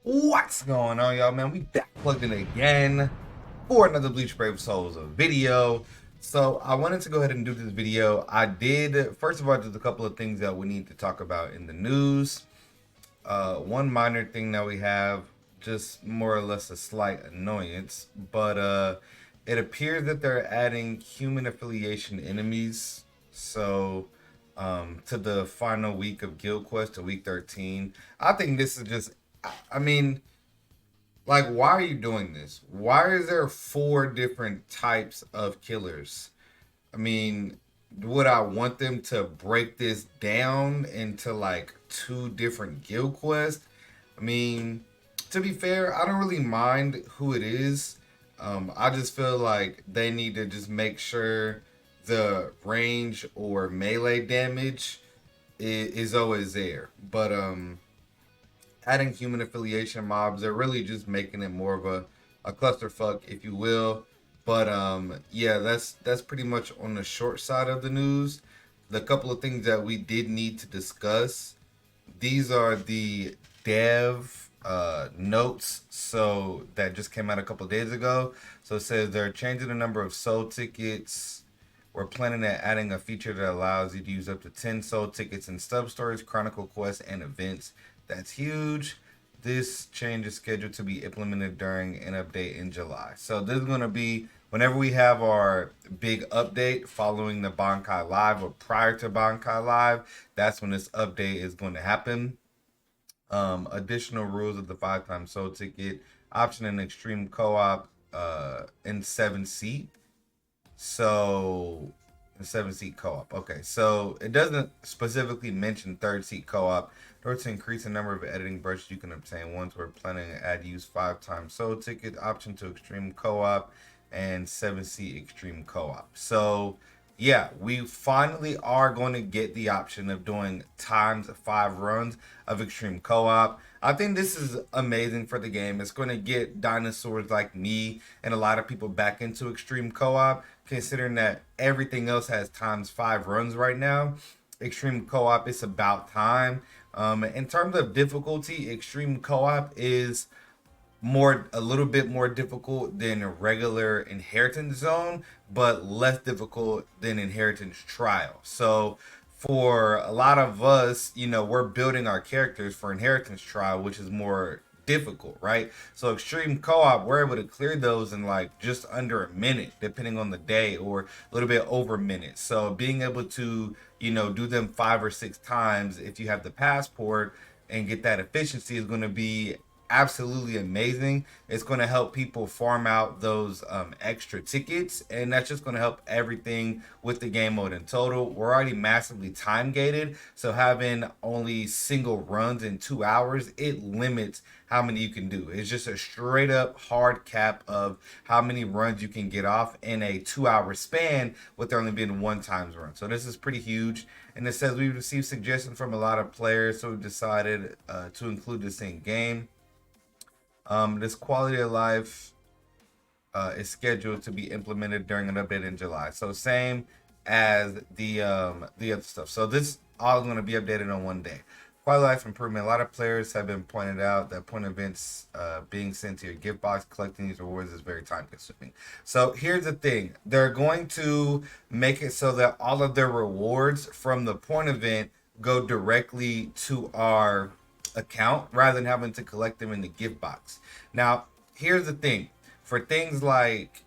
What's going on, y'all, man? We back plugged in again for another Bleach Brave Souls video. So I wanted to go ahead and do this video. I did, first of all, there's a couple of things that we need to talk about in the news. One minor thing that we have, just more or less a slight annoyance, but it appears that they're adding human affiliation enemies. So to the final week of Guild Quest, to week 13. I think this is just, I mean, like, why are you doing this? Why is there four different types of killers? I mean, would I want them to break this down into like two different guild quests? I mean, to be fair, I don't really mind who it is. I just feel like they need to just make sure the range or melee damage is always there. But adding human affiliation mobs, they're really just making it more of a clusterfuck, if you will. But yeah, that's pretty much on the short side of the news. The couple of things that we did need to discuss. These are the dev notes, so that just came out a couple days ago. So it says they're changing the number of soul tickets. We're planning on adding a feature that allows you to use up to 10 soul tickets in sub stories, chronicle quests, and events. That's huge. This change is scheduled to be implemented during an update in July. So this is going to be whenever we have our big update following the Bankai Live or prior to Bankai Live. That's when this update is going to happen. Additional rules of the 5 times soul ticket option in extreme co-op in 7 seat. So, the 7 seat co-op. Okay, so it doesn't specifically mention 3rd seat co-op. In order to increase the number of editing brushes you can obtain, once we're planning to add use 5 times soul ticket option to extreme co-op and 7 seat extreme co-op. So yeah, we finally are going to get the option of doing times 5 runs of extreme co-op. I think this is amazing for the game. It's going to get dinosaurs like me and a lot of people back into extreme co-op, considering that everything else has times 5 runs right now. Extreme co-op is about time. In terms of difficulty, extreme co-op is a little bit more difficult than a regular inheritance zone, but less difficult than inheritance trial. So for a lot of us, we're building our characters for inheritance trial, which is more difficult, right? So extreme co-op, we're able to clear those in like just under a minute, depending on the day, or a little bit over a minute. So being able to, do them 5 or 6 times if you have the passport and get that efficiency is going to be absolutely amazing. It's going to help people farm out those extra tickets, and that's just going to help everything with the game mode in total. We're already massively time gated, so having only single runs in 2 hours, it limits how many you can do. It's just a straight up hard cap of how many runs you can get off in a 2 hour span with there only being one times run. So this is pretty huge. And it says we've received suggestions from a lot of players, so we've decided to include this in game. This quality of life is scheduled to be implemented during an update in July. So same as the other stuff. So this all is going to be updated on one day. Quality of life improvement. A lot of players have been pointed out that point events being sent to your gift box, collecting these rewards is very time consuming. So here's the thing. They're going to make it so that all of their rewards from the point event go directly to our account rather than having to collect them in the gift box. Now, here's the thing. For things like,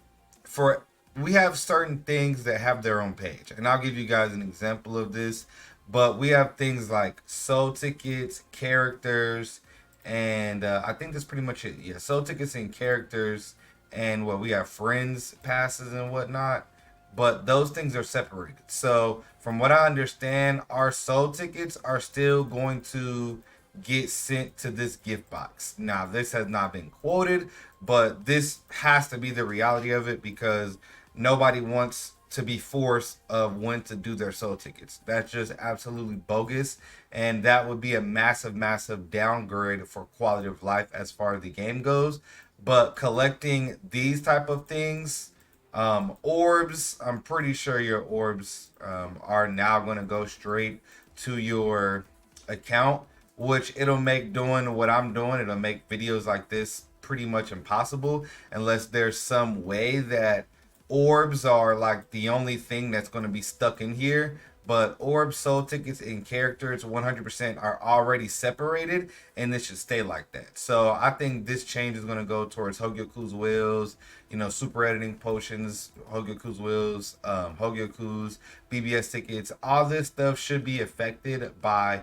we have certain things that have their own page, and I'll give you guys an example of this. But we have things like soul tickets, characters, and I think that's pretty much it. Yeah, soul tickets and characters, and we have friends passes and whatnot. But those things are separated. So from what I understand, our soul tickets are still going to get sent to this gift box. Now, this has not been quoted, but this has to be the reality of it, because nobody wants to be forced of when to do their soul tickets. That's just absolutely bogus, and that would be a massive downgrade for quality of life as far as the game goes. But collecting these type of things, orbs, I'm pretty sure your orbs are now going to go straight to your account. which it'll make doing what I'm doing, it'll make videos like this pretty much impossible unless there's some way that orbs are like the only thing that's going to be stuck in here. But orbs, soul tickets, and characters 100% are already separated, and this should stay like that. So I think this change is going to go towards Hogyoku's wheels, you know, super editing potions, Hogyoku's wheels, Hogyoku's BBS tickets. All this stuff should be affected by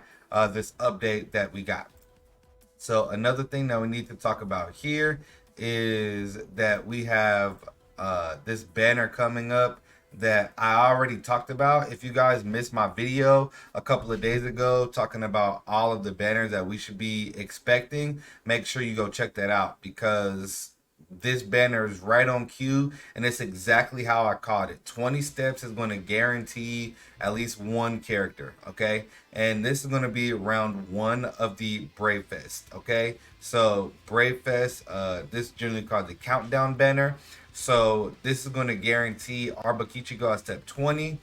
this update that we got. So another thing that we need to talk about here is that we have this banner coming up that I already talked about. If you guys missed my video a couple of days ago talking about all of the banners that we should be expecting, make sure you go check that out, because this banner is right on cue and it's exactly how I caught it. 20 steps is going to guarantee at least one character, okay? And this is going to be round 1 of the Brave Fest, okay? So Brave Fest, this is generally called the countdown banner. So this is going to guarantee our Ichigo at step 20,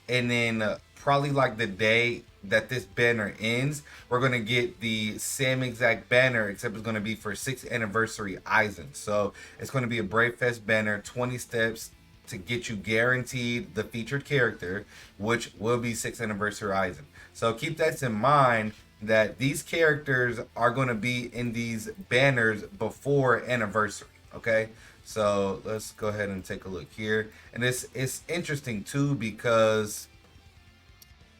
and then probably like the day that this banner ends, we're going to get the same exact banner, except it's going to be for 6th anniversary Aizen. So it's going to be a Brave Fest banner, 20 steps to get you guaranteed the featured character, which will be 6th anniversary Aizen. So keep that in mind, that these characters are going to be in these banners before anniversary, okay? So let's go ahead and take a look here. And it's interesting too, because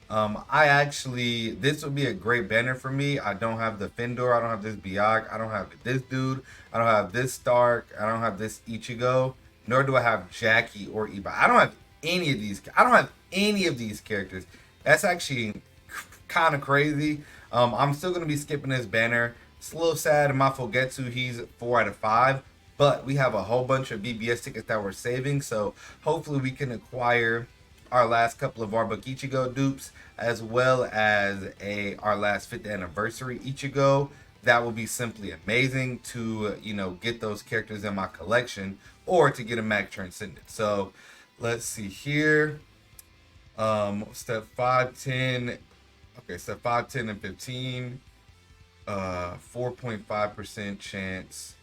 this would be a great banner for me. I don't have the Fendor, I don't have this Biak, I don't have this dude, I don't have this Stark, I don't have this Ichigo, nor do I have Jackie or Iba. I don't have any of these. I don't have any of these characters. That's actually kind of crazy. I'm still gonna be skipping this banner. It's a little sad. Mafugetsu, he's 4 out of 5. But we have a whole bunch of BBS tickets that we're saving, so hopefully we can acquire our last couple of Arba Ichigo dupes, as well as our last 5th anniversary Ichigo. That will be simply amazing to, you know, get those characters in my collection, or to get a Mag Transcendent. So let's see here. Step 5, 10. Okay, step 5, 10, and 15. 4.5% chance.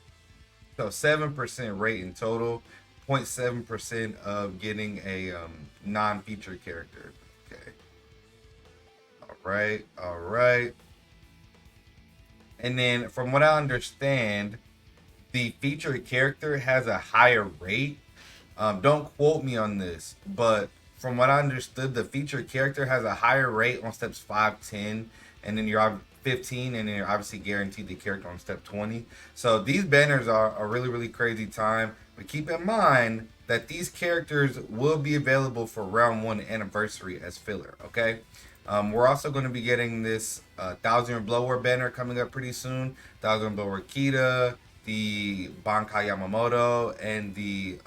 So 7% rate in total, 0.7% of getting a non-featured character. Okay. All right. And then from what I understand, the featured character has a higher rate. Don't quote me on this, but from what I understood, the featured character has a higher rate on steps 5, 10, and then you're 15, and then you're obviously guaranteed the character on step 20. So these banners are a really, really crazy time. But keep in mind that these characters will be available for round 1 anniversary as filler, okay? We're also going to be getting this 1000 Blower banner coming up pretty soon. 1000 Blower Kita, the Bankai Yamamoto, and the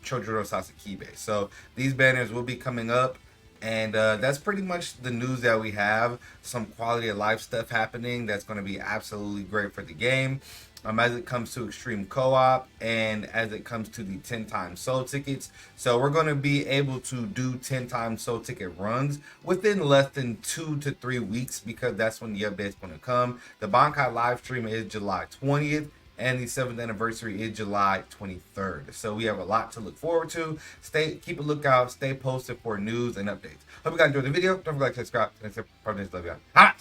Chojuro Sasakibe. So these banners will be coming up. And that's pretty much the news that we have. Some quality of life stuff happening that's going to be absolutely great for the game. As it comes to Extreme Co-op, and as it comes to the 10 times soul tickets. So we're going to be able to do 10 times soul ticket runs within less than 2 to 3 weeks, because that's when the update's going to come. The Bankai live stream is July 20th. And the 7th anniversary is July 23rd. So we have a lot to look forward to. Keep a lookout, stay posted for news and updates. Hope you guys enjoyed the video. Don't forget to subscribe. Thanks for this. Love you guys. Hot!